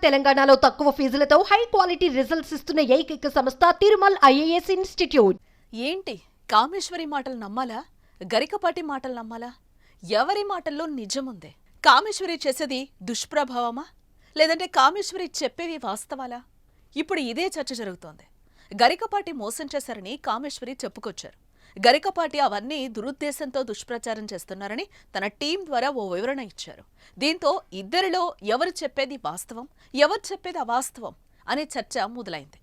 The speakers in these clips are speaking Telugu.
తెలంగాణలో తక్కువ ఫీజులతో హై క్వాలిటీ రిజల్ట్స్ ఇస్తున్న ఏకైక సంస్థ తిరుమల్ ఐఏఎస్ ఇన్స్టిట్యూట్. ఏంటి కామేశ్వరి మాటలు నమ్మాలా? గరికపాటి మాటలు నమ్మాలా? ఎవరి మాటల్లో నిజముందే? కామేశ్వరి చేసేది దుష్ప్రభావమా, లేదంటే కామేశ్వరి చెప్పేవి వాస్తవాలా? ఇప్పుడు ఇదే చర్చ జరుగుతోంది. గరికపాటి మోసం చేశారని కామేశ్వరి చెప్పుకొచ్చారు. గరికపాటి అవన్నీ దురుద్దేశంతో దుష్ప్రచారం చేస్తున్నారని తన టీం ద్వారా ఓ వివరణ ఇచ్చారు. దీంతో ఇద్దరిలో ఎవరు చెప్పేది వాస్తవం, ఎవరు చెప్పేది అవాస్తవం అనే చర్చ మొదలైంది.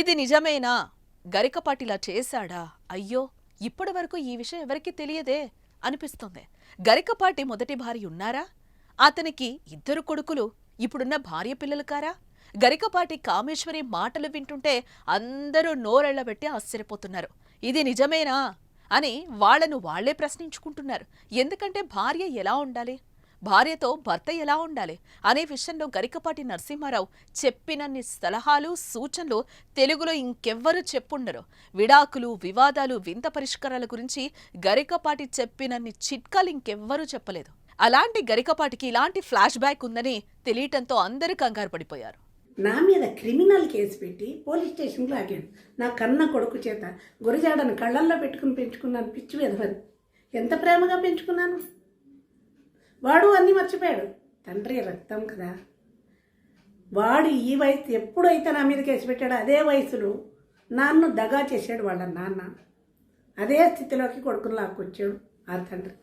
ఇది నిజమేనా? గరికపాటిలా చేశాడా? అయ్యో, ఇప్పటి వరకు ఈ విషయం ఎవరికీ తెలియదే అనిపిస్తోంది. గరికపాటి మొదటి భార్య ఉన్నారా? అతనికి ఇద్దరు కొడుకులు, ఇప్పుడున్న భార్య పిల్లలు కారా? గరికపాటి కామేశ్వరి మాటలు వింటుంటే అందరూ నోరెళ్లబెట్టి ఆశ్చర్యపోతున్నారు. ఇది నిజమేనా అని వాళ్లను వాళ్లే ప్రశ్నించుకుంటున్నారు. ఎందుకంటే భార్య ఎలా ఉండాలి, భార్యతో భర్త ఎలా ఉండాలి అనే విషయంలో గరికపాటి నరసింహారావు చెప్పినన్ని సలహాలు, సూచనలు తెలుగులో ఇంకెవ్వరూ చెప్పుండరు. విడాకులు, వివాదాలు, వింత పరిష్కారాల గురించి గరికపాటి చెప్పినన్ని చిట్కాలు ఇంకెవ్వరూ చెప్పలేదు. అలాంటి గరికపాటికి ఇలాంటి ఫ్లాష్ బ్యాక్ ఉందని తెలియటంతో అందరూ కంగారు పడిపోయారు. నా మీద క్రిమినల్ కేసు పెట్టి పోలీస్ స్టేషన్కి లాగాడు. నా కన్న కొడుకు చేత గురజాడను కళ్ళల్లో పెట్టుకుని పెంచుకున్నాను. పిచ్చి వెధవని ఎంత ప్రేమగా పెంచుకున్నాను. వాడు అన్నీ మర్చిపోయాడు. తండ్రి రక్తం కదా. వాడు ఈ వయసు ఎప్పుడైతే నా మీద కేసు పెట్టాడో అదే వయసులో నాన్ను దగా చేశాడు వాళ్ళ నాన్న. అదే స్థితిలోకి కొడుకుని లాక్కొచ్చాడు ఆ తండ్రి.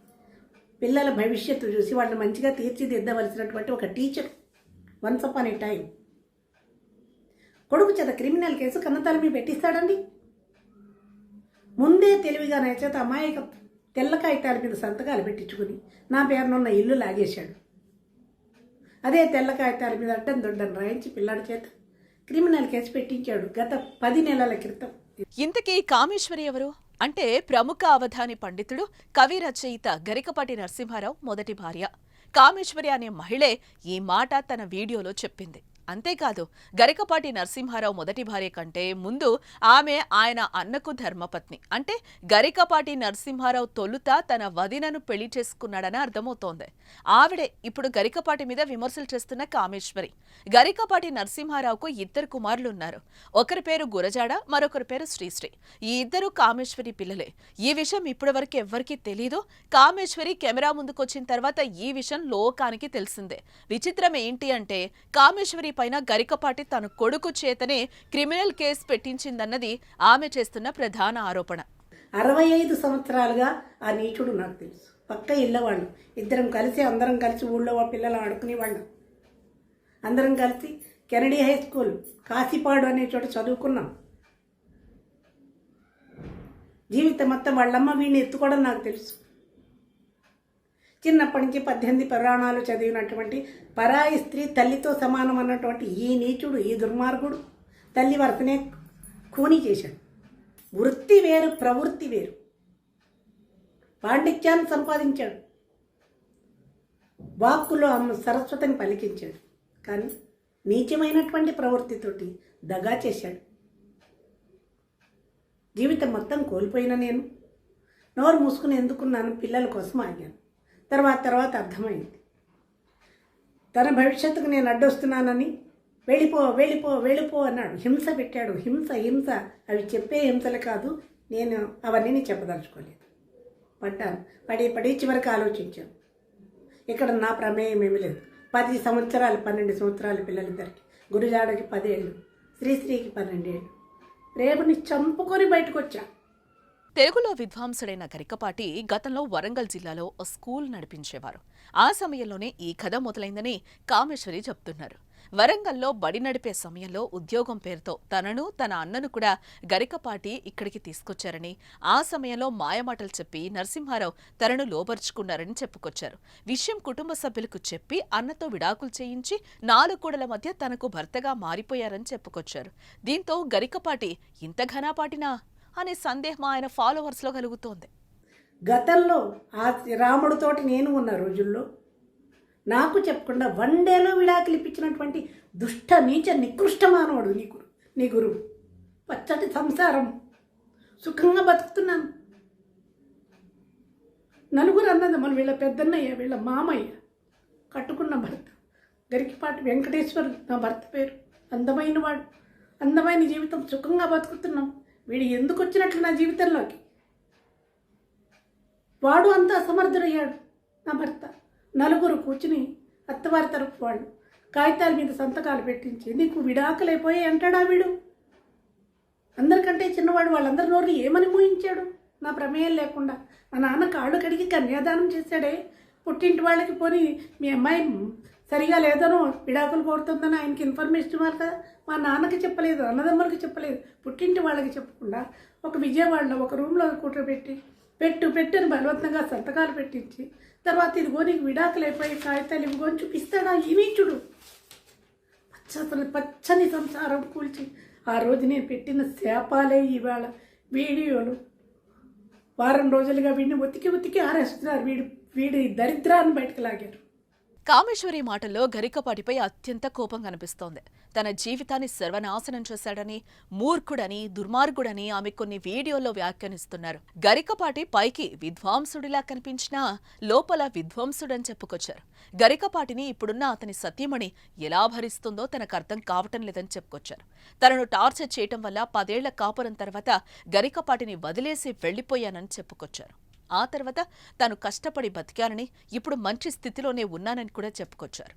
పిల్లల భవిష్యత్తు చూసి వాళ్ళని మంచిగా తీర్చిదిద్దవలసినటువంటి ఒక టీచర్ వన్స్ అపాన్ ఏ టైం కొడుకు చేత క్రిమినల్ కేసు కన్నతల మీద పెట్టిస్తాడండి. ముందే తెలివిగా నా చేత అమాయక తెల్ల కాగితాల మీద సంతకాలు పెట్టించుకుని నా పేరునున్న ఇల్లు లాగేశాడు. అదే తెల్ల కాగితాల మీద అడ్డం దొడ్డను రాయించి పిల్లాడి చేత క్రిమినల్ కేసు పెట్టించాడు గత 10 నెలల క్రితం. ఇంతకీ కామేశ్వరి ఎవరు అంటే ప్రముఖ అవధాని పండితుడు, కవి, రచయిత గరికపాటి నరసింహారావు మొదటి భార్య. కామేశ్వరి అనే మహిళే ఈ మాట తన వీడియోలో చెప్పింది. అంతేకాదు, గరికపాటి నరసింహారావు మొదటి భార్య కంటే ముందు ఆమె ఆయన అన్నకు ధర్మపత్ని. అంటే గరికపాటి నరసింహారావు తొలుత తన వదినను పెళ్లి చేసుకున్నాడని అర్థమవుతోంది. ఆవిడే ఇప్పుడు గరికపాటి మీద విమర్శలు చేస్తున్న కామేశ్వరి. గరికపాటి నరసింహారావుకు 2 కుమారులున్నారు. ఒకరి పేరు గురజాడ, మరొకరి పేరు శ్రీశ్రీ. ఈ ఇద్దరు కామేశ్వరి పిల్లలే. ఈ విషయం ఇప్పటివరకు ఎవ్వరికీ తెలీదు. కామేశ్వరి కెమెరా ముందుకొచ్చిన తర్వాత ఈ విషయం లోకానికి తెలిసిందే. విచిత్రం ఏంటి అంటే కామేశ్వరి పైన గరికపాటి తన కొడుకు చేతనే క్రిమినల్ కేసు పెట్టించిందన్నది ఆమె చేస్తున్న ప్రధాన ఆరోపణ. 65 సంవత్సరాలుగా ఆ నీచుడు నాకు తెలుసు. పక్క ఇళ్ళవాళ్ళు అందరం కలిసి ఊళ్ళో పిల్లలు ఆడుకునేవాళ్ళం. అందరం కలిసి కెనడీ హై స్కూల్ కాశీపాడు అనే చోట చదువుకున్నాం. జీవితం మొత్తం వాళ్ళమ్మ వీడిని ఎత్తుకోవడం నాకు తెలుసు. చిన్నప్పటి నుంచి 18 పురాణాలు చదివినటువంటి పరాయి స్త్రీ తల్లితో సమానం అన్నటువంటి ఈ నీచుడు, ఈ దుర్మార్గుడు తల్లి వరసనే కూని చేశాడు. వృత్తి వేరు, ప్రవృత్తి వేరు. పాండిత్యాన్ని సంపాదించాడు, వాక్కులో అమ్మ సరస్వతిని పలికించాడు. కానీ నీచమైనటువంటి ప్రవృత్తితోటి దగా చేశాడు. జీవితం మొత్తం కోల్పోయిన నేను నోరు మూసుకుని ఎందుకున్నాను, పిల్లల కోసం ఆగాను. తర్వాత అర్థమైంది. తన భవిష్యత్తుకు నేను అడ్డొస్తున్నానని వెళ్ళిపో అన్నాడు. హింస పెట్టాడు. హింస అవి చెప్పే హింసలు కాదు. నేను అవన్నీ చెప్పదలుచుకోలేదు. పడి చివరికి ఆలోచించాను. ఇక్కడ నా ప్రమేయం ఏమీ లేదు. 10 సంవత్సరాలు 12 సంవత్సరాల పిల్లలిద్దరికి, గురుజాడకి 10 ఏళ్ళు, శ్రీశ్రీకి 12 ఏళ్ళు. రేపుని చంపుకొని బయటకు వచ్చా. తెలుగులో విద్వాంసుడైన గరికపాటి గతంలో వరంగల్ జిల్లాలో ఓ స్కూల్ నడిపించేవారు. ఆ సమయంలోనే ఈ కథ మొదలైందని కామేశ్వరి చెప్తున్నారు. వరంగల్లో బడి నడిపే సమయంలో ఉద్యోగం పేరుతో తనను, తన అన్నను కూడా గరికపాటి ఇక్కడికి తీసుకొచ్చారని, ఆ సమయంలో మాయమాటలు చెప్పి నరసింహారావు తనను లోబర్చుకున్నారని చెప్పుకొచ్చారు. విషయం కుటుంబ సభ్యులకు చెప్పి అన్నతో విడాకులు చేయించి 4 గోడల మధ్య తనకు భర్తగా మారిపోయారని చెప్పుకొచ్చారు. దీంతో గరికపాటి ఇంత ఘనాపాటినా అనే సందేహం ఆయన ఫాలోవర్స్లో కలుగుతోంది. గతంలో ఆ రాముడితోటి నేను ఉన్న రోజుల్లో నాకు చెప్పకుండా 1 డేలో విడాకులు ఇప్పించినటువంటి దుష్ట నీచ నికృష్ట మానవుడు నీ గురువు. పచ్చటి సంసారం, సుఖంగా బతుకుతున్నాను. నలుగురు అన్నదమ్ములు, వీళ్ళ పెద్దన్నయ్య, వీళ్ళ మామయ్య, కట్టుకున్న భర్త గరికపాటి వెంకటేశ్వర్ నా భర్త పేరు. అందమైన వాడు, అందమైన జీవితం, సుఖంగా బతుకుతున్నాం. వీడు ఎందుకు వచ్చినట్లు నా జీవితంలోకి? వాడు అంత అసమర్థుడయ్యాడు నా భర్త. నలుగురు కూర్చుని అత్తవారి తరపు వాళ్ళు కాగితాల మీద సంతకాలు పెట్టించి నీకు విడాకులైపోయాయి అంటాడా వీడు? అందరికంటే చిన్నవాడు. వాళ్ళందరి నోరు ఏమని మూయించాడు? నా ప్రమేయం లేకుండా మా నాన్న కాళ్ళు కడిగి కన్యాదానం చేశాడే. పుట్టింటి వాళ్ళకి పోని మీ అమ్మాయి సరిగా లేదనో విడాకులు కోరుతుందని ఆయనకి ఇన్ఫర్మేషన్ ఇవ్వాలి కదా. మా నాన్నకి చెప్పలేదు, అన్నదమ్ములకి చెప్పలేదు, పుట్టింటి వాళ్ళకి చెప్పకుండా ఒక విజయవాడలో ఒక రూమ్లో కూర్చోబెట్టి పెట్టు అని బలవంతంగా సంతకాలు పెట్టించి తర్వాత ఇదిగో నీకు విడాకులు అయిపోయి కాగితాలు ఇవిగో అని చూపిస్తాడా ఈ నీచుడు? పచ్చని సంసారం కూల్చి ఆ రోజు నేను పెట్టిన శాపాలే ఇవాళ వీడియోలు. వారం రోజులుగా వీడిని ఉతికి ఆరేస్తున్నారు. వీడి దరిద్రాన్ని బయటకు లాగారు. కామేశ్వరి మాటల్లో గరికపాటిపై అత్యంత కోపం కనిపిస్తోంది. తన జీవితాన్ని సర్వనాశనం చేశాడని, మూర్ఖుడని, దుర్మార్గుడని ఆమె కొన్ని వీడియోల్లో వ్యాఖ్యానిస్తున్నారు. గరికపాటి పైకి విద్వాంసుడిలా కనిపించినా లోపల విధ్వంసుడని చెప్పుకొచ్చారు. గరికపాటిని ఇప్పుడున్న అతని సతీమణి ఎలా భరిస్తుందో తనకు అర్థం కావటం లేదని చెప్పుకొచ్చారు. తనను టార్చర్ చేయటం వల్ల 10 ఏళ్ల కాపురం తర్వాత గరికపాటిని వదిలేసి వెళ్లిపోయానని చెప్పుకొచ్చారు. ఆ తర్వాత తాను కష్టపడి బతికానని, ఇప్పుడు మంచి స్థితిలోనే ఉన్నానని కూడా చెప్పుకొచ్చారు.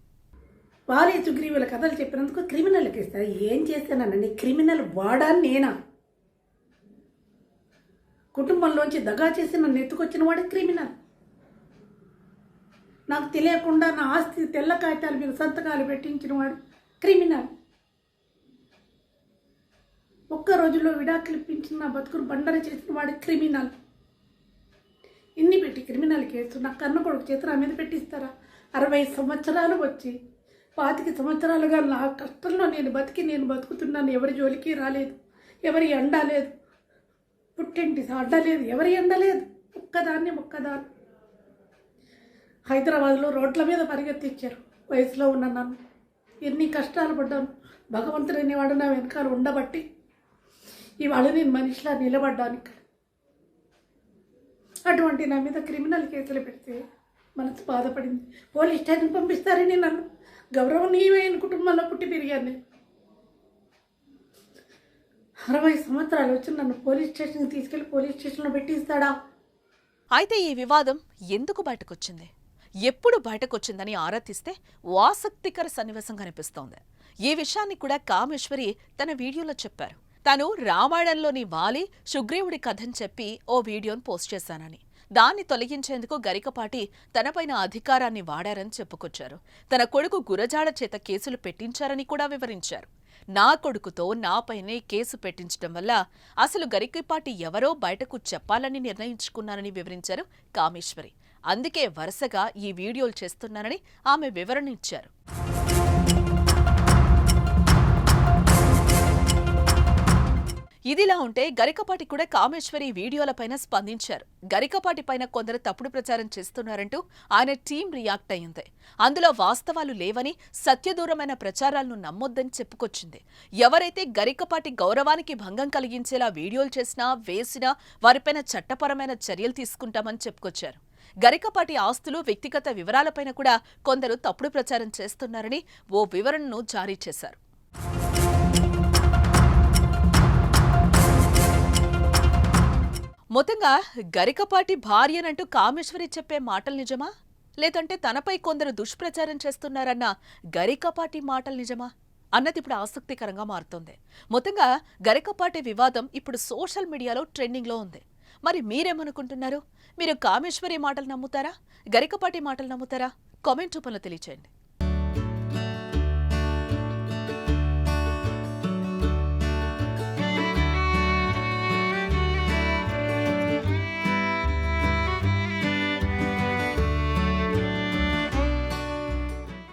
వారే సుగ్రీవుల కథలు చెప్పినందుకు క్రిమినల్కి ఇస్తారు. ఏం చేశానండి? క్రిమినల్ వాడా నేనా? కుటుంబంలోంచి దగా చేసి నన్ను ఎత్తుకొచ్చిన వాడు క్రిమినల్. నాకు తెలియకుండా నా ఆస్తి తెల్ల కాగితాల మీద సంతకాలు పెట్టించిన వాడు క్రిమినల్. ఒక్క రోజులో విడాకులు ఇప్పించిన నా బతుకును బండర చేసిన వాడు క్రిమినల్. ఇన్ని పెట్టి క్రిమినల్ కేసు నా కన్న కొడుకు చేత నా మీద పెట్టిస్తారా? 60 సంవత్సరాలు వచ్చి 25 సంవత్సరాలుగా నా కష్టంలో నేను బతుకుతున్నాను. ఎవరి జోలికి రాలేదు, ఎవరి ఎండ లేదు, పుట్టింటి అడ్డ లేదు, ఎవరి ఎండ లేదు. ఒక్కదాన్ని హైదరాబాద్లో రోడ్ల మీద పరిగెత్తించారు. వయసులో ఉన్న నన్ను ఎన్ని కష్టాలు పడ్డాను. భగవంతుడు అనేవాడు నా వెనకాల ఉండబట్టి ఇవాళ నేను మనిషిలా నిలబడ్డానికి. అటువంటి నా మీద క్రిమినల్ కేసులు పెడితే మనసు బాధపడింది. పోలీస్ స్టేషన్ పంపిస్తారని నన్ను గౌరవనీయమైన కుటుంబంలో పుట్టి పెరిగాను నేను. 60 సంవత్సరాలు వచ్చి నన్ను పోలీస్ స్టేషన్కి తీసుకెళ్లి పోలీస్ స్టేషన్లో పెట్టిస్తాడా? అయితే ఈ వివాదం ఎందుకు బయటకొచ్చింది, ఎప్పుడు బయటకొచ్చిందని ఆరా తీస్తే ఓ ఆసక్తికర సన్నివేశం కనిపిస్తోంది. ఈ విషయాన్ని కూడా కామేశ్వరి తన వీడియోలో చెప్పారు. తాను రామాయణంలోని వాలి, సుగ్రీవుడి కథని చెప్పి ఓ వీడియోను పోస్ట్ చేశానని, దాన్ని తొలగించేందుకు గరికపాటి తనపైన అధికారాన్ని వాడారని చెప్పుకొచ్చారు. తన కొడుకు గురజాడ చేత కేసులు పెట్టించారని కూడా వివరించారు. నా కొడుకుతో నాపైనే కేసు పెట్టించడం వల్ల అసలు గరికపాటి ఎవరో బయటకు చెప్పాలని నిర్ణయించుకున్నానని వివరించారు కామేశ్వరి. అందుకే వరుసగా ఈ వీడియోలు చేస్తున్నానని ఆమె వివరణ ఇచ్చారు. ఇదిలా ఉంటే గరికపాటి కూడా కామేశ్వరి వీడియోలపైన స్పందించారు. గరికపాటి పైన కొందరు తప్పుడు ప్రచారం చేస్తున్నారంటూ ఆయన టీం రియాక్ట్ అయ్యింది. అందులో వాస్తవాలు లేవని, సత్యదూరమైన ప్రచారాలను నమ్మొద్దని చెప్పుకొచ్చింది. ఎవరైతే గరికపాటి గౌరవానికి భంగం కలిగించేలా వీడియోలు చేసినా, వేసినా వారిపైన చట్టపరమైన చర్యలు తీసుకుంటామని చెప్పుకొచ్చారు. గరికపాటి ఆస్తులు, వ్యక్తిగత వివరాలపైన కూడా కొందరు తప్పుడు ప్రచారం చేస్తున్నారని ఓ వివరణను జారీ చేశారు. మొత్తంగా గరికపాటి భార్యనంటూ కామేశ్వరి చెప్పే మాటలు నిజమా, లేదంటే తనపై కొందరు దుష్ప్రచారం చేస్తున్నారన్న గరికపాటి మాటలు నిజమా అన్నది ఇప్పుడు ఆసక్తికరంగా మారుతోంది. మొత్తంగా గరికపాటి వివాదం ఇప్పుడు సోషల్ మీడియాలో ట్రెండింగ్లో ఉంది. మరి మీరేమనుకుంటున్నారు? మీరు కామేశ్వరి మాటలు నమ్ముతారా, గరికపాటి మాటలు నమ్ముతారా? కామెంట్ రూపంలో తెలియచేయండి.